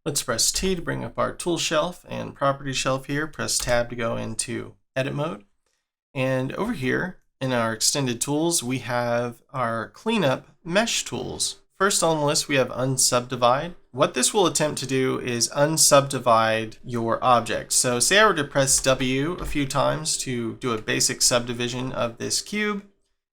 Let's press T to bring up our tool shelf and property shelf here. Press Tab to go into edit mode. And over here in our extended tools, we have our cleanup mesh tools. First on the list, we have unsubdivide. What this will attempt to do is unsubdivide your object. So say I were to press W a few times to do a basic subdivision of this cube.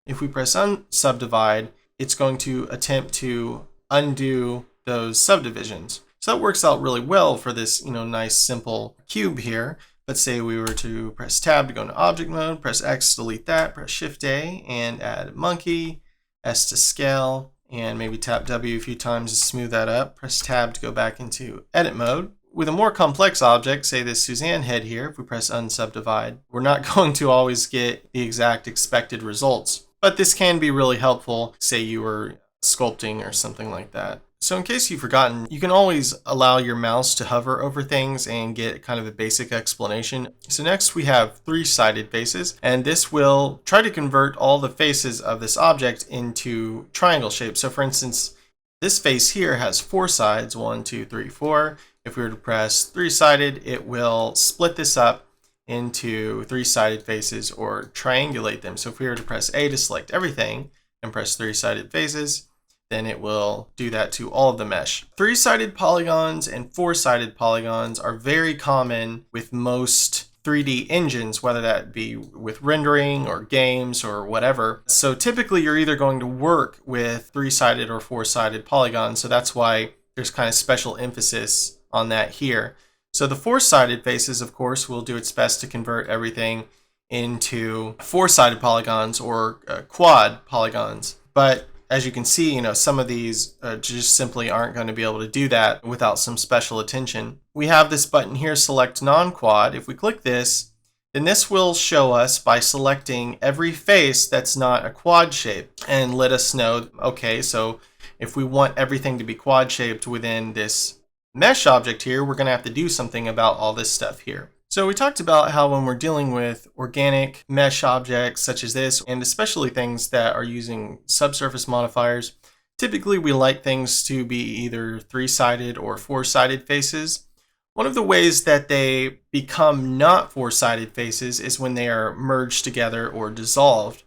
If we press unsubdivide, it's going to attempt to undo those subdivisions. So that works out really well for this, nice simple cube here. Let's say we were to press Tab to go into object mode, press X to delete that, press Shift A and add monkey, S to scale, and maybe tap W a few times to smooth that up. Press Tab to go back into edit mode. With a more complex object, say this Suzanne head here, if we press unsubdivide, we're not going to always get the exact expected results. But this can be really helpful, say you were sculpting or something like that. So in case you've forgotten, you can always allow your mouse to hover over things and get kind of a basic explanation. So next we have three-sided faces, and this will try to convert all the faces of this object into triangle shapes. So for instance, this face here has four sides, 1, 2, 3, 4. If we were to press three-sided, it will split this up into three-sided faces or triangulate them. So if we were to press A to select everything and press three-sided faces, then it will do that to all of the mesh. Three-sided polygons and four-sided polygons are very common with most 3D engines, whether that be with rendering or games or whatever. So typically you're either going to work with three-sided or four-sided polygons, so that's why there's kind of special emphasis on that here. So the four-sided faces, of course, will do its best to convert everything into four-sided polygons or quad polygons. But as you can see, some of these just simply aren't going to be able to do that without some special attention. We have this button here, select non-quad. If we click this, then this will show us by selecting every face that's not a quad shape and let us know, okay, so if we want everything to be quad shaped within this mesh object here, we're going to have to do something about all this stuff here. So we talked about how when we're dealing with organic mesh objects such as this, and especially things that are using subsurface modifiers, typically we like things to be either three-sided or four-sided faces. One of the ways that they become not four-sided faces is when they are merged together or dissolved.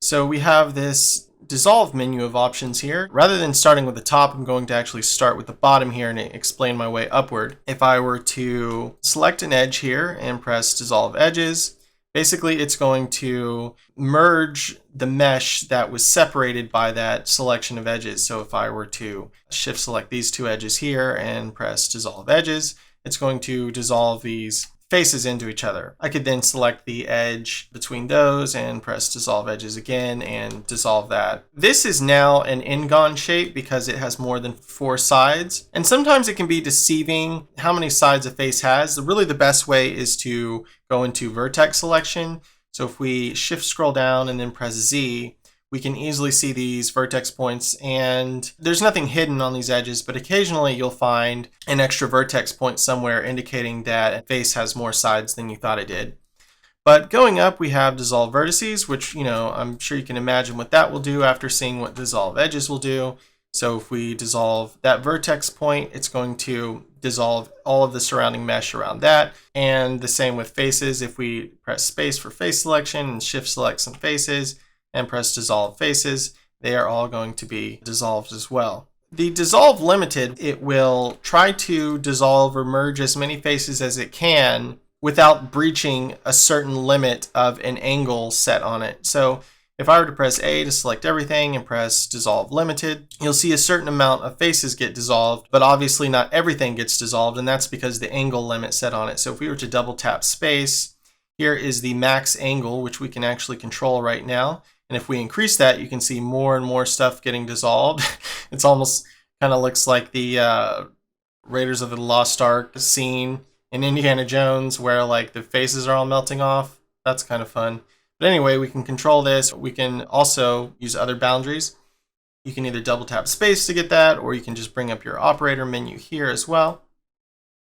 So we have this dissolve menu of options here. Rather than starting with the top, I'm going to actually start with the bottom here and explain my way upward. If I were to select an edge here and press dissolve edges, basically it's going to merge the mesh that was separated by that selection of edges. So if I were to shift select these two edges here and press dissolve edges, it's going to dissolve these faces into each other. I could then select the edge between those and press dissolve edges again and dissolve that. This is now an n-gon shape because it has more than four sides. And sometimes it can be deceiving how many sides a face has. Really the best way is to go into vertex selection. So if we shift scroll down and then press Z, we can easily see these vertex points, and there's nothing hidden on these edges, but occasionally you'll find an extra vertex point somewhere indicating that a face has more sides than you thought it did. But going up, we have dissolve vertices, which, I'm sure you can imagine what that will do after seeing what dissolve edges will do. So if we dissolve that vertex point, it's going to dissolve all of the surrounding mesh around that. And the same with faces. If we press space for face selection and shift select some faces, and press dissolve faces, they are all going to be dissolved as well. The dissolve limited, it will try to dissolve or merge as many faces as it can without breaching a certain limit of an angle set on it. So if I were to press A to select everything and press dissolve limited, you'll see a certain amount of faces get dissolved, but obviously not everything gets dissolved, and that's because the angle limit set on it. So if we were to double tap space, here is the max angle, which we can actually control right now. And if we increase that, you can see more and more stuff getting dissolved. It's almost kind of looks like the Raiders of the Lost Ark scene in Indiana Jones where like the faces are all melting off. That's kind of fun. But anyway, we can control this. We can also use other boundaries. You can either double tap space to get that, or you can just bring up your operator menu here as well.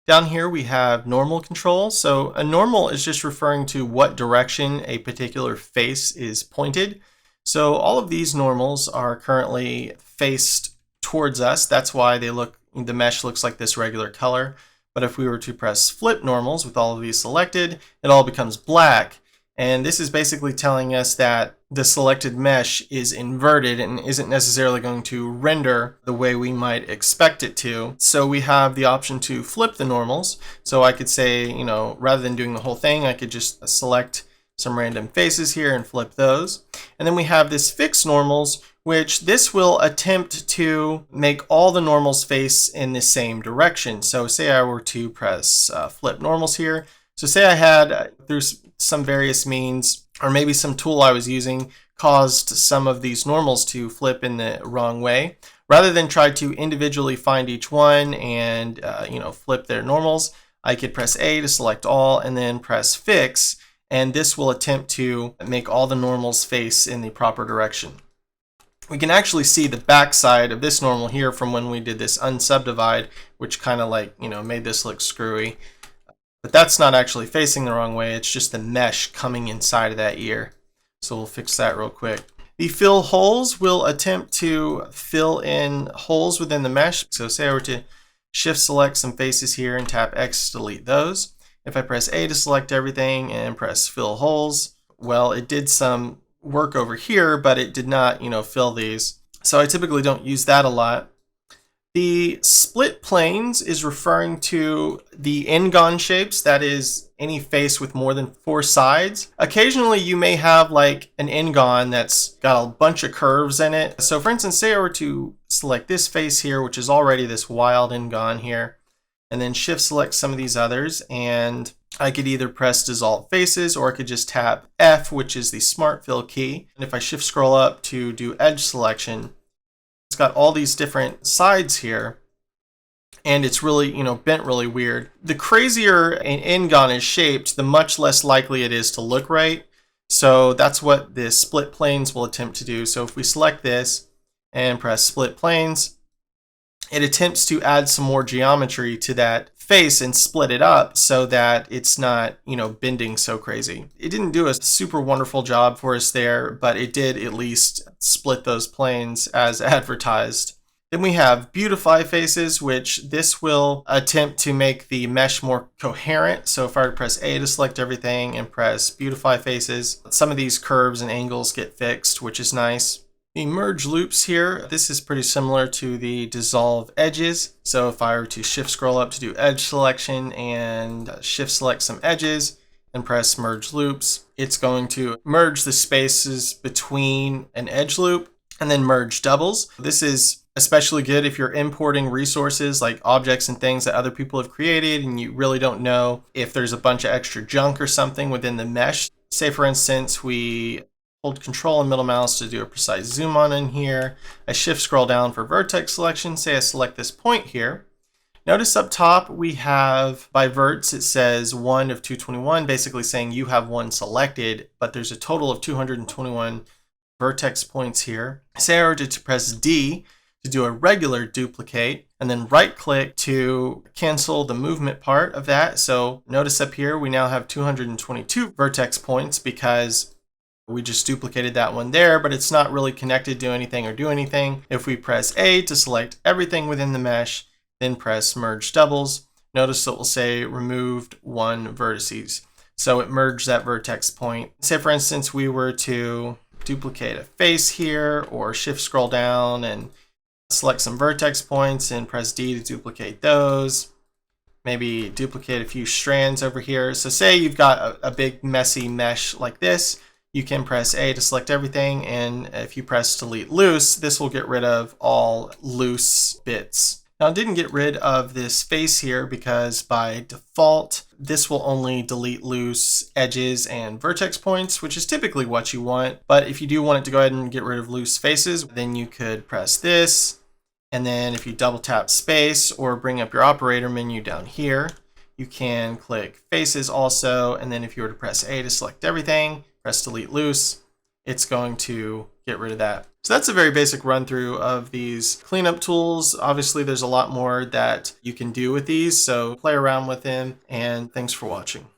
Down here we have normal control. So a normal is just referring to what direction a particular face is pointed. So all of these normals are currently faced towards us. That's why they look the mesh looks like this regular color. But if we were to press flip normals with all of these selected, it all becomes black. And this is basically telling us that the selected mesh is inverted and isn't necessarily going to render the way we might expect it to. So we have the option to flip the normals. So I could say, rather than doing the whole thing, I could just select some random faces here and flip those. And then we have this fix normals, which this will attempt to make all the normals face in the same direction. So say I were to press flip normals here. So say I had, through some various means, or maybe some tool I was using, caused some of these normals to flip in the wrong way. Rather than try to individually find each one and flip their normals, I could press A to select all and then press fix, and this will attempt to make all the normals face in the proper direction. We can actually see the backside of this normal here from when we did this unsubdivide, which kind of made this look screwy. But that's not actually facing the wrong way, it's just the mesh coming inside of that ear. So we'll fix that real quick. The fill holes will attempt to fill in holes within the mesh. So say I were to shift select some faces here and tap X to delete those. If I press A to select everything and press fill holes, well, it did some work over here, but it did not, fill these. So I typically don't use that a lot. The split planes is referring to the n-gon shapes, that is any face with more than 4 sides. Occasionally you may have like an n-gon that's got a bunch of curves in it. So for instance, say I were to select this face here, which is already this wild n-gon here, and then shift select some of these others, and I could either press dissolve faces or I could just tap F, which is the smart fill key. And if I shift scroll up to do edge selection, it's got all these different sides here, and it's really, bent really weird. The crazier an n-gon is shaped, the much less likely it is to look right. So that's what the split planes will attempt to do. So if we select this and press split planes, it attempts to add some more geometry to that face and split it up so that it's not, bending so crazy. It didn't do a super wonderful job for us there, but it did at least split those planes as advertised. Then we have beautify faces, which this will attempt to make the mesh more coherent. So if I were to press A to select everything and press beautify faces, some of these curves and angles get fixed, which is nice. The merge loops here, this is pretty similar to the dissolve edges. So if I were to shift scroll up to do edge selection and shift select some edges and press merge loops, it's going to merge the spaces between an edge loop and then merge doubles. This is especially good if you're importing resources like objects and things that other people have created and you really don't know if there's a bunch of extra junk or something within the mesh. Say for instance, we hold control and middle mouse to do a precise zoom on in here. I shift scroll down for vertex selection. Say I select this point here. Notice up top we have by verts it says 1 of 221, basically saying you have one selected, but there's a total of 221 vertex points here. Say I were to press D to do a regular duplicate and then right click to cancel the movement part of that. So notice up here we now have 222 vertex points because we just duplicated that one there, but it's not really connected to anything or do anything. If we press A to select everything within the mesh, then press merge doubles, notice it will say removed 1 vertices. So it merged that vertex point. Say for instance, we were to duplicate a face here or shift scroll down and select some vertex points and press D to duplicate those. Maybe duplicate a few strands over here. So say you've got a big messy mesh like this, you can press A to select everything, and if you press delete loose, this will get rid of all loose bits. Now it didn't get rid of this face here because by default, this will only delete loose edges and vertex points, which is typically what you want. But if you do want it to go ahead and get rid of loose faces, then you could press this. And then if you double tap space or bring up your operator menu down here, you can click faces also. And then if you were to press A to select everything, press delete loose, it's going to get rid of that. So that's a very basic run through of these cleanup tools. Obviously there's a lot more that you can do with these, so play around with them, and thanks for watching.